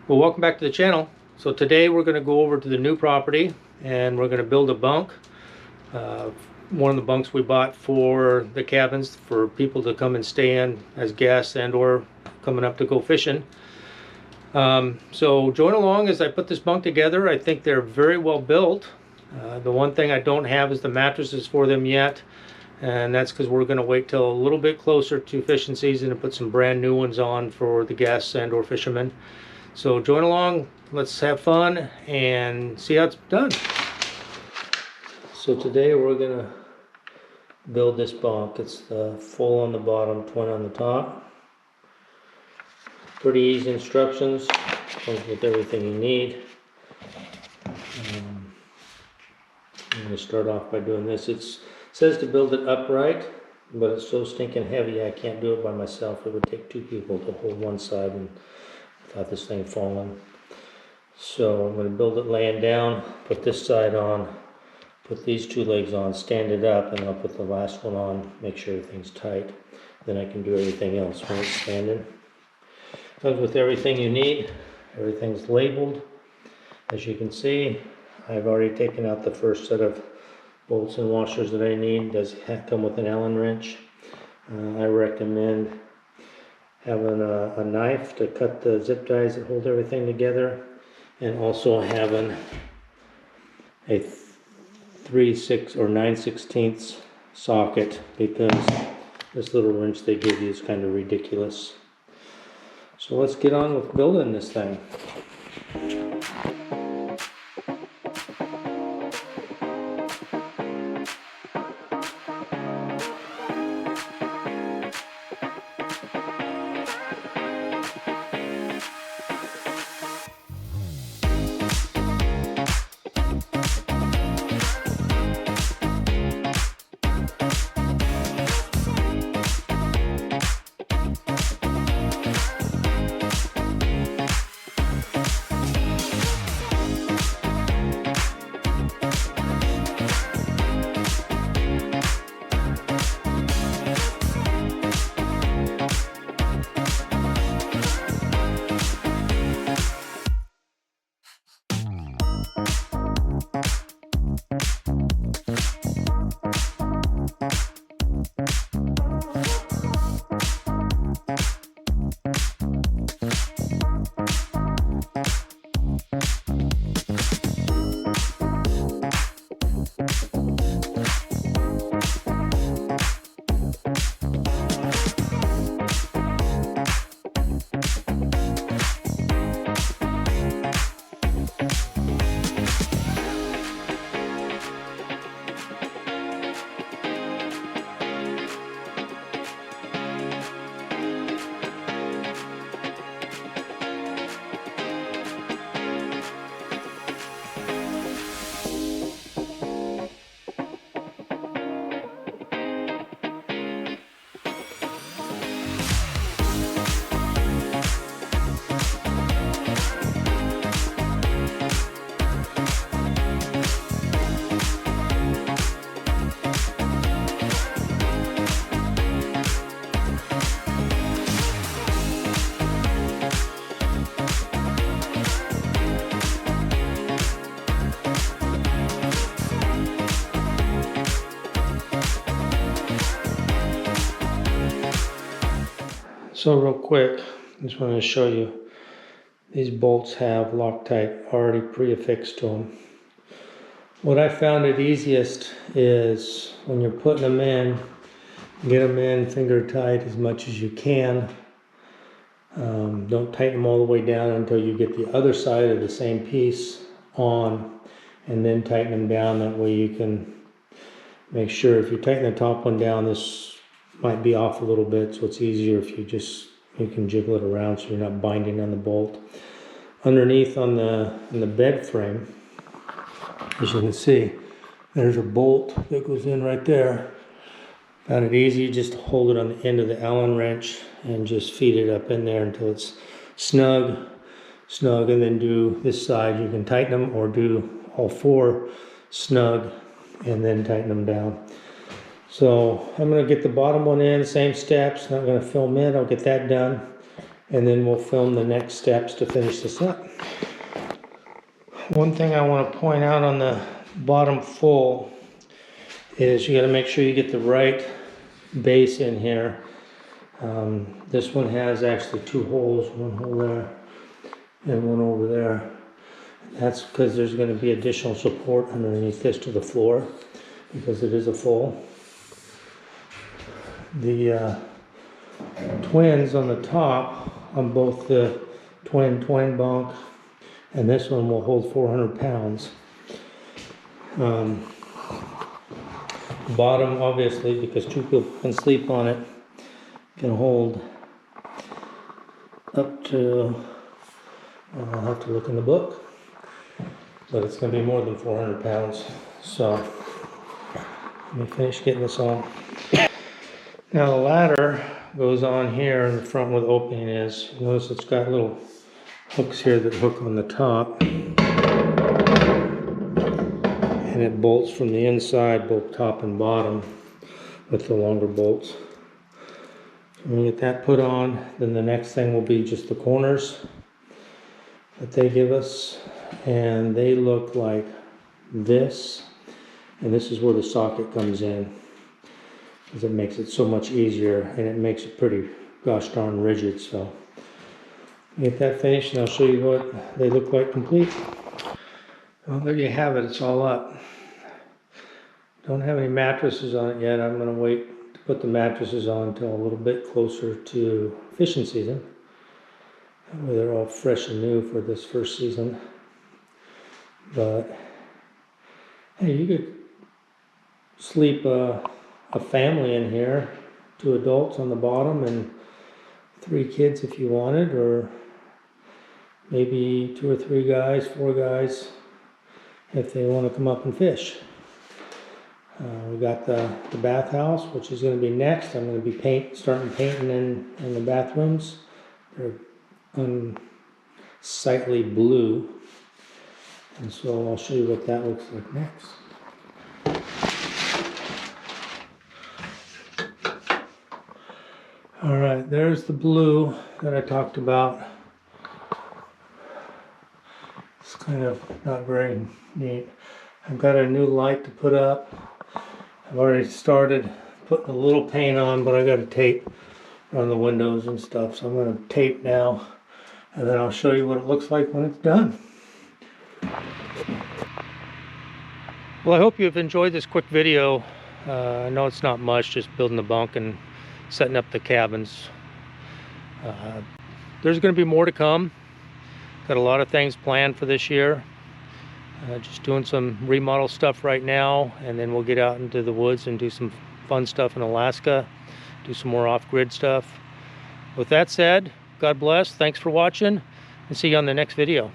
Well, welcome back to the channel. So today we're going to go over to the new property and we're going to build a bunk. One of the bunks we bought for the cabins for people to come and stay in as guests and or coming up to go fishing. So join along as I put this bunk together. I think they're very well built. The one thing I don't have is the mattresses for them yet, and that's because we're going to wait till a little bit closer to fishing season and put some brand new ones on for the guests and or fishermen. So join along, let's have fun and see how it's done. So today we're gonna build this bunk. It's the full on the bottom, twin on the top. Pretty easy instructions, comes with everything you need. I'm gonna start off by doing this. It says to build it upright, but it's so stinking heavy I can't do it by myself. It would take two people to hold one side and without this thing falling. So I'm going to build it laying down, put this side on, put these two legs on, stand it up, and I'll put the last one on, make sure everything's tight. Then I can do everything else when it's standing. Comes with everything you need. Everything's labeled. As you can see, I've already taken out the first set of bolts and washers that I need. It does come with an Allen wrench. I recommend having a knife to cut the zip ties that hold everything together, and also having a 3/6 or 9/16 socket, because this little wrench they give you is kind of ridiculous. So let's get on with building this thing. So real quick, just want to show you, these bolts have Loctite already pre-affixed to them. What I found it easiest is when you're putting them in, get them in finger tight as much as you can. Don't tighten them all the way down until you get the other side of the same piece on, and then tighten them down. That way you can make sure if you tighten the top one down, this might be off a little bit, so it's easier if you can jiggle it around so you're not binding on the bolt. Underneath on the bed frame, as you can see, there's a bolt that goes in right there. Found it easy just to hold it on the end of the Allen wrench and just feed it up in there until it's snug, and then do this side. You can tighten them or do all four snug and then tighten them down. So I'm going to get the bottom one in, same steps. Not going to film it, I'll get that done. and then we'll film the next steps to finish this up. One thing I want to point out on the bottom full is you got to make sure you get the right base in here. This one has actually 2 holes, one hole there and one over there. That's because there's going to be additional support underneath this to the floor because it is a full. The twins on the top on both the twin bunk and this one will hold 400 pounds. Bottom, obviously, because 2 people can sleep on it, can hold up to, I'll have to look in the book, but it's going to be more than 400 pounds. So let me finish getting this on. Now the ladder goes on here in the front where the opening is. Notice it's got little hooks here that hook on the top, and it bolts from the inside, both top and bottom, with the longer bolts. When we get that put on, then the next thing will be just the corners that they give us, and they look like this, and this is where the socket comes in, because it makes it so much easier, and it makes it pretty gosh darn rigid. So get that finished and I'll show you what they look like complete. Well, there you have it, it's all up. Don't have any mattresses on it yet. I'm going to wait to put the mattresses on until a little bit closer to fishing season. That way they're all fresh and new for this first season. But hey, you could sleep a family in here, 2 adults on the bottom and 3 kids if you wanted, or maybe 2 or 3 guys, 4 guys if they want to come up and fish. We got the bathhouse, which is going to be next. I'm going to be starting painting in the bathrooms. They're unsightly blue, and so I'll show you what that looks like next. Alright, there's the blue that I talked about. It's kind of not very neat. I've got a new light to put up. I've already started putting a little paint on, but I got to tape around the windows and stuff. So I'm going to tape now, and then I'll show you what it looks like when it's done. Well, I hope you've enjoyed this quick video. I know it's not much, just building the bunk and setting up the cabins. There's going to be more to come. Got a lot of things planned for this year. Just doing some remodel stuff right now, and then we'll get out into the woods and do some fun stuff in Alaska, do some more off-grid stuff. With that said, God bless, thanks for watching, and see you on the next video.